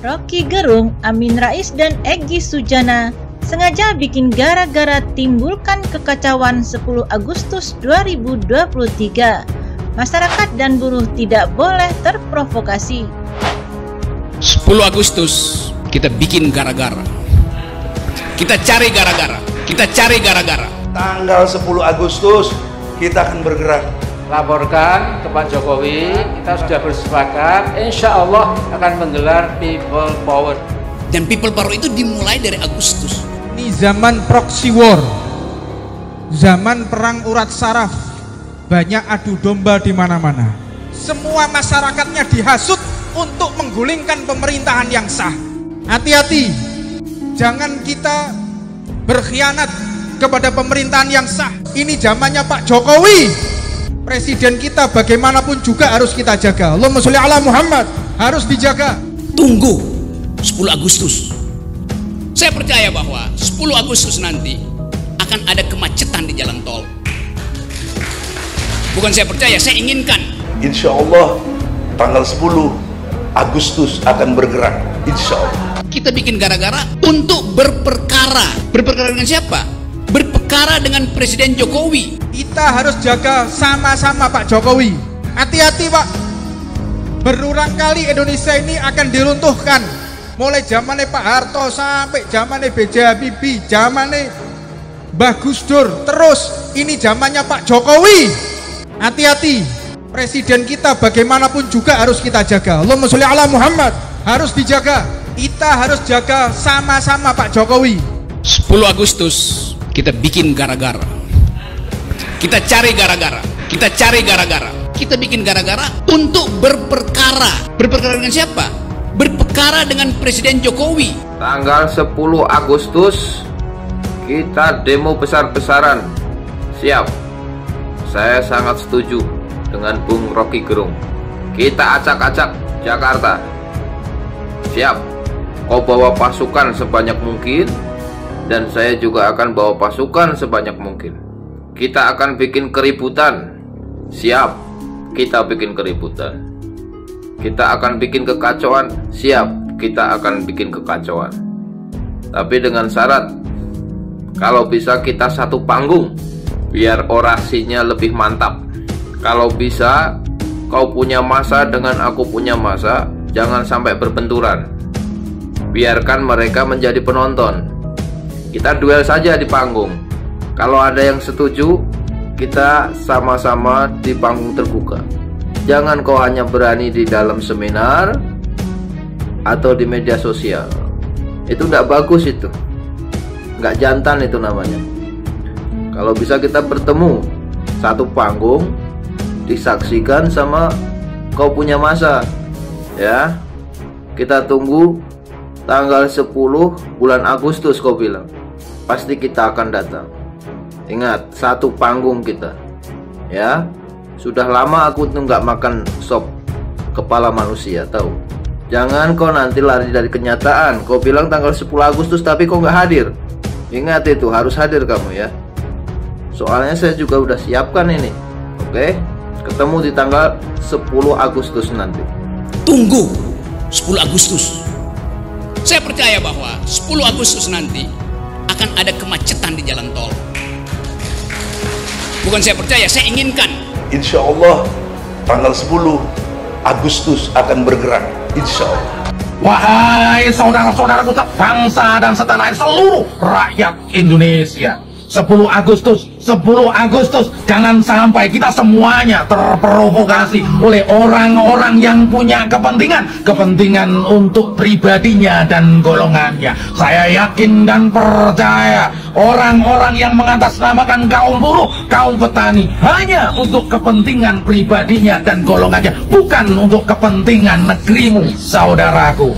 Rocky Gerung, Amin Rais, dan Egy Sujana sengaja bikin gara-gara timbulkan kekacauan 10 Agustus 2023. Masyarakat dan buruh tidak boleh terprovokasi. 10 Agustus kita bikin gara-gara. Kita cari gara-gara. Kita cari gara-gara. Tanggal 10 Agustus kita akan bergerak. Laporkan ke Pak Jokowi, kita sudah bersepakat, insya Allah akan menggelar People Power. Dan People Power itu dimulai dari Agustus. Ini zaman proxy war, zaman perang urat saraf, banyak adu domba di mana-mana. Semua masyarakatnya dihasut untuk menggulingkan pemerintahan yang sah. Hati-hati, jangan kita berkhianat kepada pemerintahan yang sah. Ini zamannya Pak Jokowi. Presiden kita bagaimanapun juga harus kita jaga. Allahumma sholli ala Muhammad, harus dijaga. Tunggu 10 Agustus. Saya percaya bahwa 10 Agustus nanti akan ada kemacetan di jalan tol. Bukan saya percaya, saya inginkan. Insya Allah tanggal 10 Agustus akan bergerak. Insya Allah. Kita bikin gara-gara untuk berperkara. Berperkara dengan siapa? Berperkara dengan Presiden Jokowi. Kita harus jaga sama-sama Pak Jokowi. Hati-hati Pak. Berulang kali Indonesia ini akan diruntuhkan. Mulai zamannya Pak Harto sampai zamannya B.J. Habibie, zamannya Mbah Gus Dur. Terus ini zamannya Pak Jokowi. Hati-hati. Presiden kita bagaimanapun juga harus kita jaga. Allahumma sholli ala Muhammad, harus dijaga. Kita harus jaga sama-sama Pak Jokowi. 10 Agustus kita bikin gara-gara. Kita cari gara-gara. Kita cari gara-gara. Kita bikin gara-gara untuk berperkara. Berperkara dengan siapa? Berperkara dengan Presiden Jokowi. Tanggal 10 Agustus kita demo besar-besaran. Siap. Saya sangat setuju dengan Bung Rocky Gerung. Kita acak-acak Jakarta. Siap. Kau bawa pasukan sebanyak mungkin, dan saya juga akan bawa pasukan sebanyak mungkin. Kita akan bikin keributan. Siap. Kita bikin keributan. Kita akan bikin kekacauan. Siap. Kita akan bikin kekacauan. Tapi dengan syarat, kalau bisa kita satu panggung, biar orasinya lebih mantap. Kalau bisa, kau punya masa dengan aku punya masa, jangan sampai berbenturan. Biarkan mereka menjadi penonton. Kita duel saja di panggung. Kalau ada yang setuju, kita sama-sama di panggung terbuka. Jangan kau hanya berani di dalam seminar atau di media sosial. Itu tidak bagus itu. Nggak jantan itu namanya. Kalau bisa kita bertemu satu panggung, disaksikan sama kau punya masa. Ya. Kita tunggu tanggal 10 bulan Agustus kau bilang. Pasti kita akan datang. Ingat, satu panggung kita. Ya. Sudah lama aku tuh nggak makan sop kepala manusia, tahu. Jangan kau nanti lari dari kenyataan. Kau bilang tanggal 10 Agustus tapi kau nggak hadir. Ingat itu, harus hadir kamu ya. Soalnya saya juga udah siapkan ini. Oke? Ketemu di tanggal 10 Agustus nanti. Tunggu 10 Agustus. Saya percaya bahwa 10 Agustus nanti akan ada kemacetan di jalan tol. Bukan saya percaya, saya inginkan. Insya Allah tanggal 10 Agustus akan bergerak. Insya Allah. Wahai saudara-saudaraku bangsa dan setanah air, seluruh rakyat Indonesia, 10 Agustus jangan sampai kita semuanya terprovokasi oleh orang-orang yang punya kepentingan untuk pribadinya dan golongannya. Saya yakin dan percaya orang-orang yang mengatasnamakan kaum buruh, kaum petani hanya untuk kepentingan pribadinya dan golongannya, bukan untuk kepentingan negerimu, saudaraku.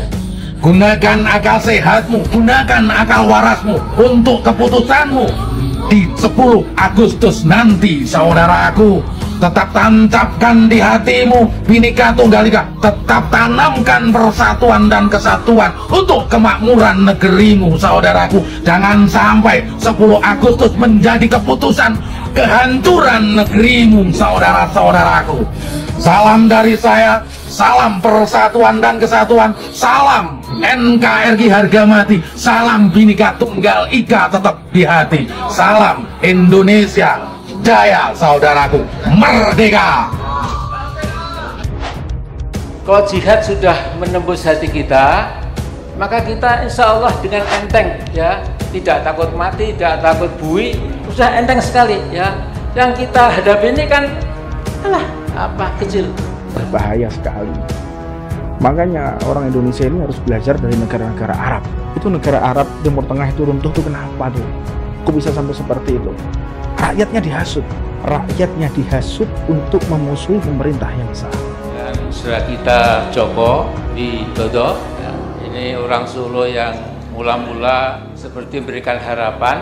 Gunakan akal sehatmu, gunakan akal warasmu untuk keputusanmu di 10 Agustus nanti, saudaraku. Tetap tancapkan di hatimu Bhinneka Tunggal Ika, tetap tanamkan persatuan dan kesatuan untuk kemakmuran negerimu, saudaraku. Jangan sampai 10 Agustus menjadi keputusan kehancuran negerimu, saudara-saudaraku. Salam dari saya, salam persatuan dan kesatuan, salam NKRI harga mati, salam Bhinneka Tunggal Ika tetap di hati, salam Indonesia Jaya saudaraku, merdeka. Kalau jihad sudah menembus hati kita, maka kita insya Allah dengan enteng, ya, tidak takut mati, tidak takut bui, sudah enteng sekali, ya. Yang kita hadapi ini kan, kecil. Berbahaya sekali. Makanya orang Indonesia ini harus belajar dari negara-negara Arab. Itu negara Arab Timur Tengah itu runtuh tuh kenapa tuh? Kok bisa sampai seperti itu? Rakyatnya dihasut untuk memusuhi pemerintah yang sah. Dan saudara kita Joko Widodo, ya, ini orang Solo yang mula-mula seperti memberikan harapan,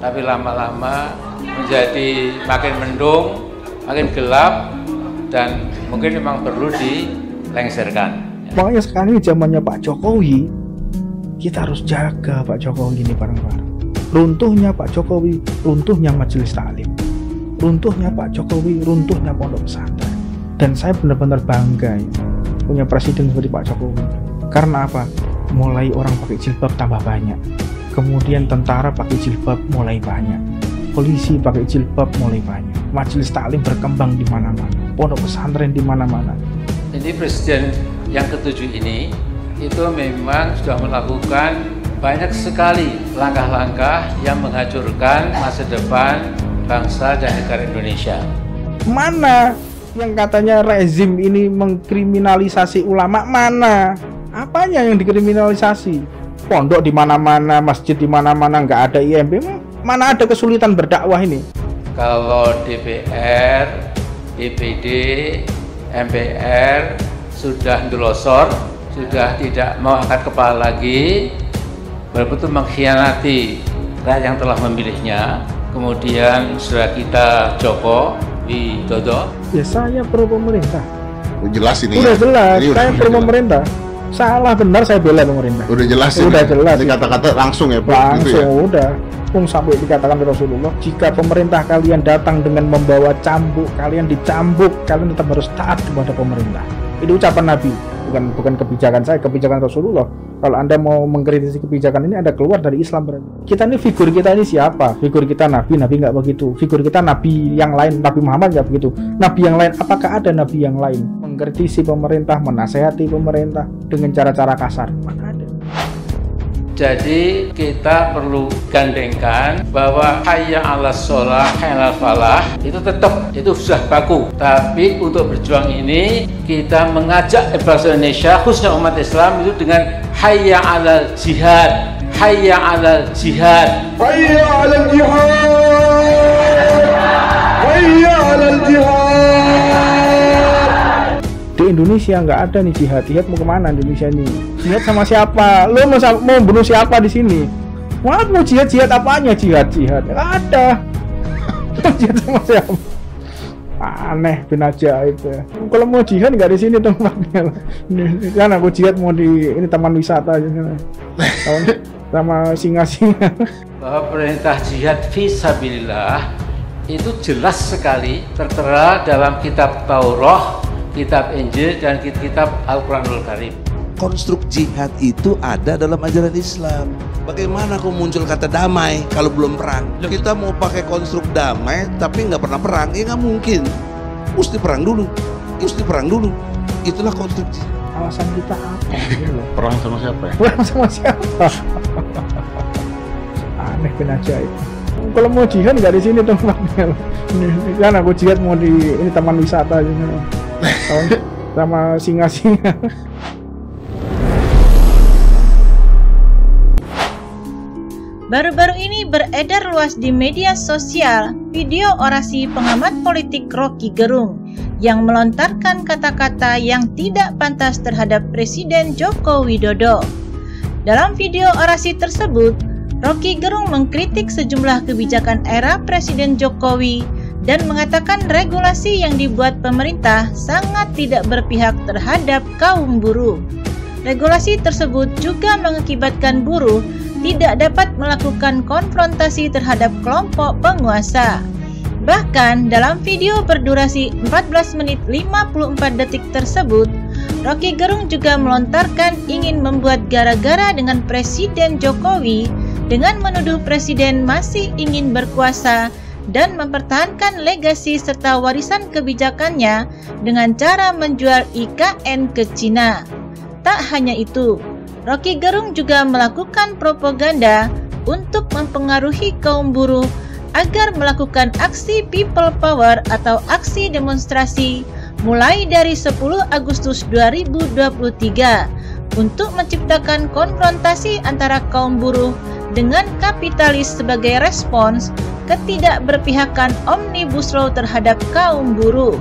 tapi lama-lama menjadi makin mendung, makin gelap, dan mungkin memang perlu dilengserkan. Makanya sekarang ini zamannya Pak Jokowi, kita harus jaga Pak Jokowi ini bareng-bareng. Runtuhnya Pak Jokowi, runtuhnya Majelis Taklim. Runtuhnya Pak Jokowi, runtuhnya pondok pesantren. Dan saya benar-benar bangga ya, punya presiden seperti Pak Jokowi. Karena apa? Mulai orang pakai jilbab tambah banyak. Kemudian tentara pakai jilbab mulai banyak. Polisi pakai jilbab mulai banyak. Majelis Taklim berkembang di mana-mana. Pondok pesantren di mana-mana. Jadi presiden yang ke-7 ini itu memang sudah melakukan banyak sekali langkah-langkah yang menghancurkan masa depan bangsa dan negara Indonesia. Mana yang katanya rezim ini mengkriminalisasi ulama? Mana? Apanya yang dikriminalisasi? Pondok di mana-mana, masjid di mana-mana, nggak ada IMB. Mana ada kesulitan berdakwah ini? Kalau DPR, DPD, MPR sudah ndelosor, sudah tidak mau angkat kepala lagi, betul-betul mengkhianati rakyat yang telah memilihnya. Kemudian saudara kita Joko Widodo. Ya saya pro pemerintah. Jelas ini. Udah ya? jelas, Ini saya pro pemerintah. Salah benar saya bela pemerintah. Udah jelas. Udah ini. jelas. Kata-kata langsung ya Pak. Langsung gitu ya? udah. Sampai dikatakan Rasulullah, jika pemerintah kalian datang dengan membawa cambuk, kalian dicambuk, kalian tetap harus taat kepada pemerintah. Itu ucapan Nabi, bukan kebijakan saya, kebijakan Rasulullah. Kalau Anda mau mengkritisi kebijakan ini, Anda keluar dari Islam berarti. Kita ini figur kita ini siapa? Figur kita Nabi nggak begitu. Figur kita Nabi yang lain, Nabi Muhammad nggak begitu. Nabi yang lain, apakah ada Nabi yang lain mengkritisi pemerintah, menasehati pemerintah dengan cara-cara kasar? Mana ada? Jadi kita perlu gandengkan bahwa hayya 'alas shalah, hayya 'alal falah itu tetap itu sudah baku. Tapi untuk berjuang ini kita mengajak bangsa Indonesia khususnya umat Islam itu dengan hayya 'alal jihad, hayya 'alal jihad, hayya 'alal jihad, hayya 'alal jihad. Di Indonesia nggak ada nih jihad. Jihad mau kemana Indonesia ini? Jihad sama siapa? Lo mau bunuh siapa di sini? Mau jihad apanya? Jihad nggak ada. Jihad sama siapa? Aneh, bin ajaib ya. Kalau mau jihad nggak di sini tempatnya. Kan aku jihad mau di ini taman wisata aja sama singa-singa. Bahwa perintah jihad fisabilillah itu jelas sekali tertera dalam kitab Taurat, kitab Injil, dan kitab Al-Quranul Karim. Konstruk jihad itu ada dalam ajaran Islam. Bagaimana kok muncul kata damai kalau belum perang? Kita mau pakai konstruk damai tapi nggak pernah perang, ya nggak mungkin. Mesti perang dulu. Itulah konstruk jihad. Alasan kita apa? Perang sama siapa ya? Perang sama siapa? Aneh, bin ajaib. Kalau mau jihad nggak di sini tempatnya. Kan aku jihad mau di ini taman wisata aja. Sama singa-singa. Baru-baru ini beredar luas di media sosial video orasi pengamat politik Rocky Gerung yang melontarkan kata-kata yang tidak pantas terhadap Presiden Joko Widodo. Dalam video orasi tersebut, Rocky Gerung mengkritik sejumlah kebijakan era Presiden Jokowi dan mengatakan regulasi yang dibuat pemerintah sangat tidak berpihak terhadap kaum buruh. Regulasi tersebut juga mengakibatkan buruh tidak dapat melakukan konfrontasi terhadap kelompok penguasa. Bahkan dalam video berdurasi 14 menit 54 detik tersebut, Rocky Gerung juga melontarkan ingin membuat gara-gara dengan Presiden Jokowi dengan menuduh Presiden masih ingin berkuasa dan mempertahankan legasi serta warisan kebijakannya dengan cara menjual IKN ke Cina. Tak hanya itu, Rocky Gerung juga melakukan propaganda untuk mempengaruhi kaum buruh agar melakukan aksi people power atau aksi demonstrasi mulai dari 10 Agustus 2023 untuk menciptakan konfrontasi antara kaum buruh dengan kapitalis sebagai respons ketidakberpihakan Omnibus Law terhadap kaum buruh.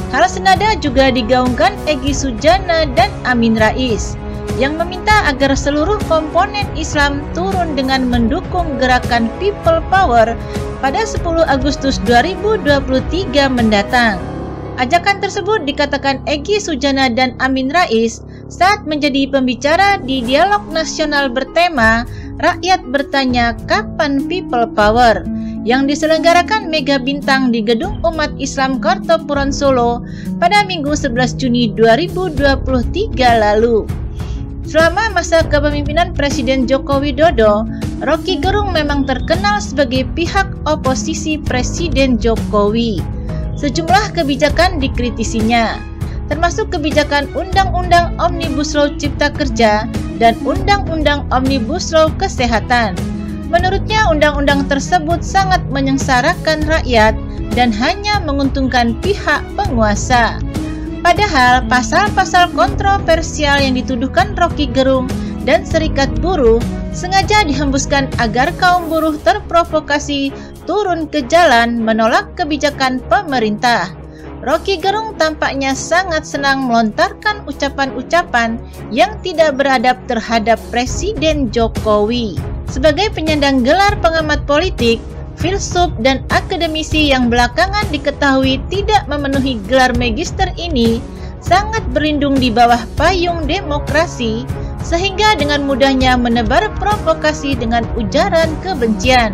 Hal senada juga digaungkan Egy Sujana dan Amin Rais yang meminta agar seluruh komponen Islam turun dengan mendukung gerakan People Power pada 10 Agustus 2023 mendatang. Ajakan tersebut dikatakan Egy Sujana dan Amin Rais saat menjadi pembicara di dialog nasional bertema Rakyat Bertanya Kapan People Power yang diselenggarakan Mega Bintang di Gedung Umat Islam Kartopuron Solo pada Minggu 11 Juni 2023 lalu. Selama masa kepemimpinan Presiden Joko Widodo, Rocky Gerung memang terkenal sebagai pihak oposisi Presiden Jokowi. Sejumlah kebijakan dikritisinya, termasuk kebijakan Undang-Undang Omnibus Law Cipta Kerja dan Undang-Undang Omnibus Law Kesehatan. Menurutnya, undang-undang tersebut sangat menyengsarakan rakyat dan hanya menguntungkan pihak penguasa. Padahal pasal-pasal kontroversial yang dituduhkan Rocky Gerung dan Serikat Buruh sengaja dihembuskan agar kaum buruh terprovokasi turun ke jalan menolak kebijakan pemerintah. Rocky Gerung tampaknya sangat senang melontarkan ucapan-ucapan yang tidak beradab terhadap Presiden Jokowi. Sebagai penyandang gelar pengamat politik, filsuf, dan akademisi yang belakangan diketahui tidak memenuhi gelar magister ini sangat berlindung di bawah payung demokrasi, sehingga dengan mudahnya menebar provokasi dengan ujaran kebencian.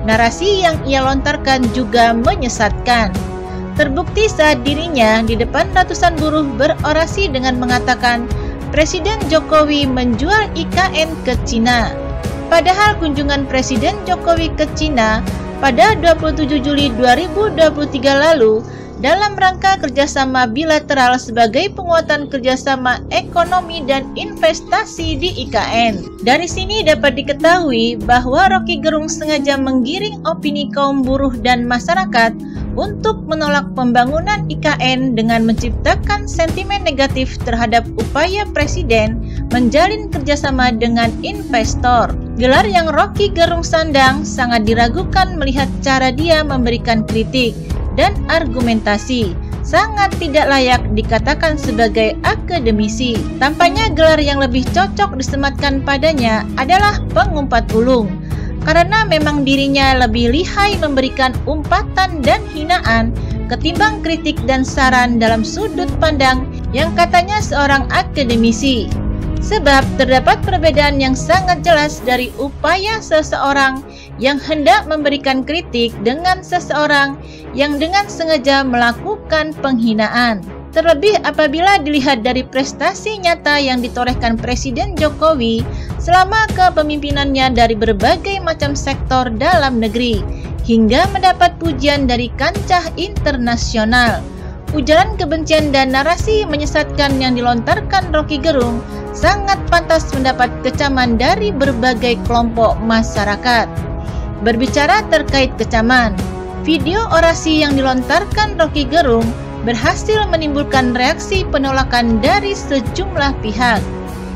Narasi yang ia lontarkan juga menyesatkan. Terbukti saat dirinya di depan ratusan buruh berorasi dengan mengatakan Presiden Jokowi menjual IKN ke Cina. Padahal kunjungan Presiden Jokowi ke Cina pada 27 Juli 2023 lalu dalam rangka kerjasama bilateral sebagai penguatan kerjasama ekonomi dan investasi di IKN. Dari sini dapat diketahui bahwa Rocky Gerung sengaja menggiring opini kaum buruh dan masyarakat untuk menolak pembangunan IKN dengan menciptakan sentimen negatif terhadap upaya Presiden menjalin kerjasama dengan investor. Gelar yang Rocky Gerung sandang sangat diragukan melihat cara dia memberikan kritik dan argumentasi. Sangat tidak layak dikatakan sebagai akademisi. Tampaknya gelar yang lebih cocok disematkan padanya adalah pengumpat ulung, karena memang dirinya lebih lihai memberikan umpatan dan hinaan ketimbang kritik dan saran dalam sudut pandang yang katanya seorang akademisi. Sebab terdapat perbedaan yang sangat jelas dari upaya seseorang yang hendak memberikan kritik dengan seseorang yang dengan sengaja melakukan penghinaan. Terlebih apabila dilihat dari prestasi nyata yang ditorehkan Presiden Jokowi selama kepemimpinannya dari berbagai macam sektor dalam negeri hingga mendapat pujian dari kancah internasional. Ujaran kebencian dan narasi menyesatkan yang dilontarkan Rocky Gerung sangat pantas mendapat kecaman dari berbagai kelompok masyarakat. Berbicara terkait kecaman, video orasi yang dilontarkan Rocky Gerung berhasil menimbulkan reaksi penolakan dari sejumlah pihak.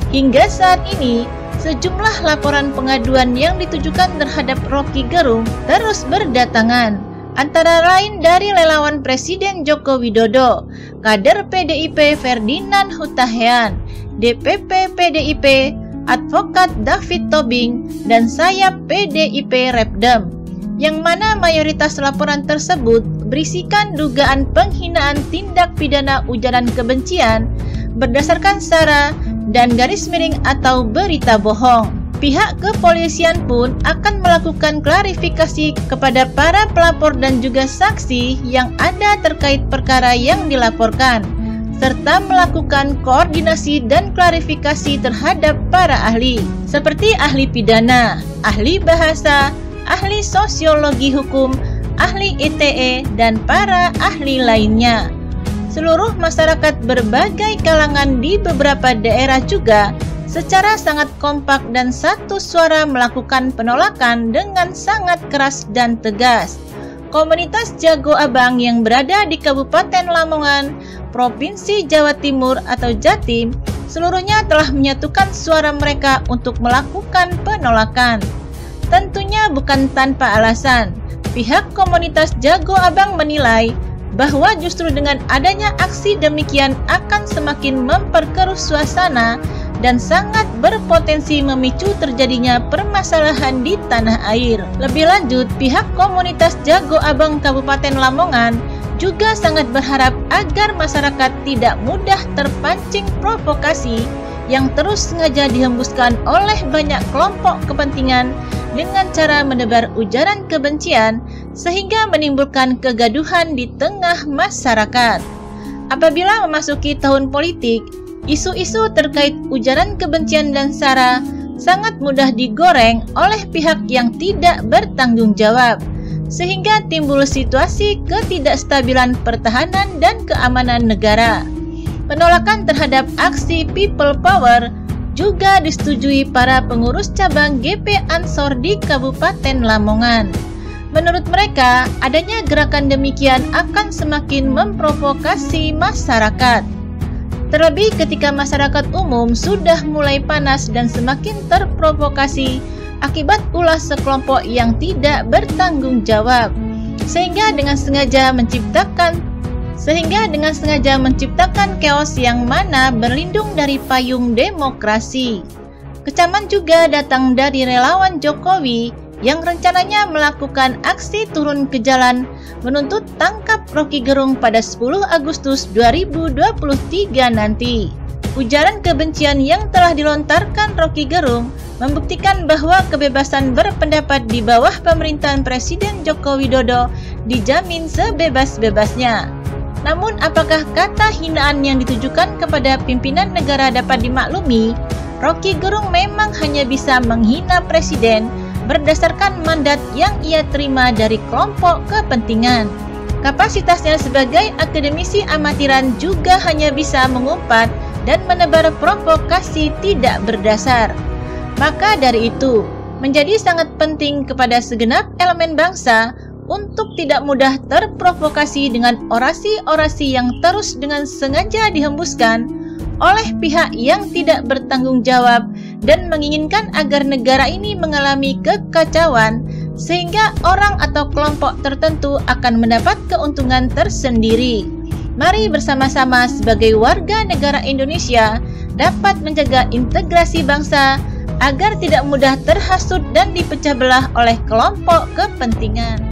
Hingga saat ini, sejumlah laporan pengaduan yang ditujukan terhadap Rocky Gerung terus berdatangan. Antara lain dari relawan Presiden Joko Widodo, kader PDIP Ferdinand Hutahean, DPP PDIP, advokat David Tobing, dan sayap PDIP Repdem, yang mana mayoritas laporan tersebut berisikan dugaan penghinaan tindak pidana ujaran kebencian berdasarkan sara dan garis miring atau berita bohong. Pihak kepolisian pun akan melakukan klarifikasi kepada para pelapor dan juga saksi yang ada terkait perkara yang dilaporkan, serta melakukan koordinasi dan klarifikasi terhadap para ahli, seperti ahli pidana, ahli bahasa, ahli sosiologi hukum, ahli ITE, dan para ahli lainnya. Seluruh masyarakat berbagai kalangan di beberapa daerah juga secara sangat kompak dan satu suara melakukan penolakan dengan sangat keras dan tegas. Komunitas Jago Abang yang berada di Kabupaten Lamongan, Provinsi Jawa Timur atau Jatim, seluruhnya telah menyatukan suara mereka untuk melakukan penolakan. Tentunya bukan tanpa alasan. Pihak komunitas Jago Abang menilai bahwa justru dengan adanya aksi demikian akan semakin memperkeruh suasana dan sangat berpotensi memicu terjadinya permasalahan di tanah air. Lebih lanjut, pihak komunitas Jago Abang Kabupaten Lamongan juga sangat berharap agar masyarakat tidak mudah terpancing provokasi yang terus sengaja dihembuskan oleh banyak kelompok kepentingan dengan cara menebar ujaran kebencian sehingga menimbulkan kegaduhan di tengah masyarakat. Apabila memasuki tahun politik, isu-isu terkait ujaran kebencian dan sara sangat mudah digoreng oleh pihak yang tidak bertanggung jawab, sehingga timbul situasi ketidakstabilan pertahanan dan keamanan negara. Penolakan terhadap aksi People Power juga disetujui para pengurus cabang GP Ansor di Kabupaten Lamongan. Menurut mereka, adanya gerakan demikian akan semakin memprovokasi masyarakat. Terlebih ketika masyarakat umum sudah mulai panas dan semakin terprovokasi akibat ulah sekelompok yang tidak bertanggung jawab, sehingga dengan sengaja menciptakan chaos yang mana berlindung dari payung demokrasi. Kecaman juga datang dari relawan Jokowi yang rencananya melakukan aksi turun ke jalan menuntut tangkap Rocky Gerung pada 10 Agustus 2023 nanti. Ujaran kebencian yang telah dilontarkan Rocky Gerung membuktikan bahwa kebebasan berpendapat di bawah pemerintahan Presiden Joko Widodo dijamin sebebas-bebasnya. Namun apakah kata hinaan yang ditujukan kepada pimpinan negara dapat dimaklumi? Rocky Gerung memang hanya bisa menghina presiden berdasarkan mandat yang ia terima dari kelompok kepentingan. Kapasitasnya sebagai akademisi amatiran juga hanya bisa mengumpat dan menebar provokasi tidak berdasar. Maka dari itu, menjadi sangat penting kepada segenap elemen bangsa untuk tidak mudah terprovokasi dengan orasi-orasi yang terus dengan sengaja dihembuskan oleh pihak yang tidak bertanggung jawab dan menginginkan agar negara ini mengalami kekacauan sehingga orang atau kelompok tertentu akan mendapat keuntungan tersendiri. Mari bersama-sama sebagai warga negara Indonesia dapat menjaga integrasi bangsa agar tidak mudah terhasut dan dipecah belah oleh kelompok kepentingan.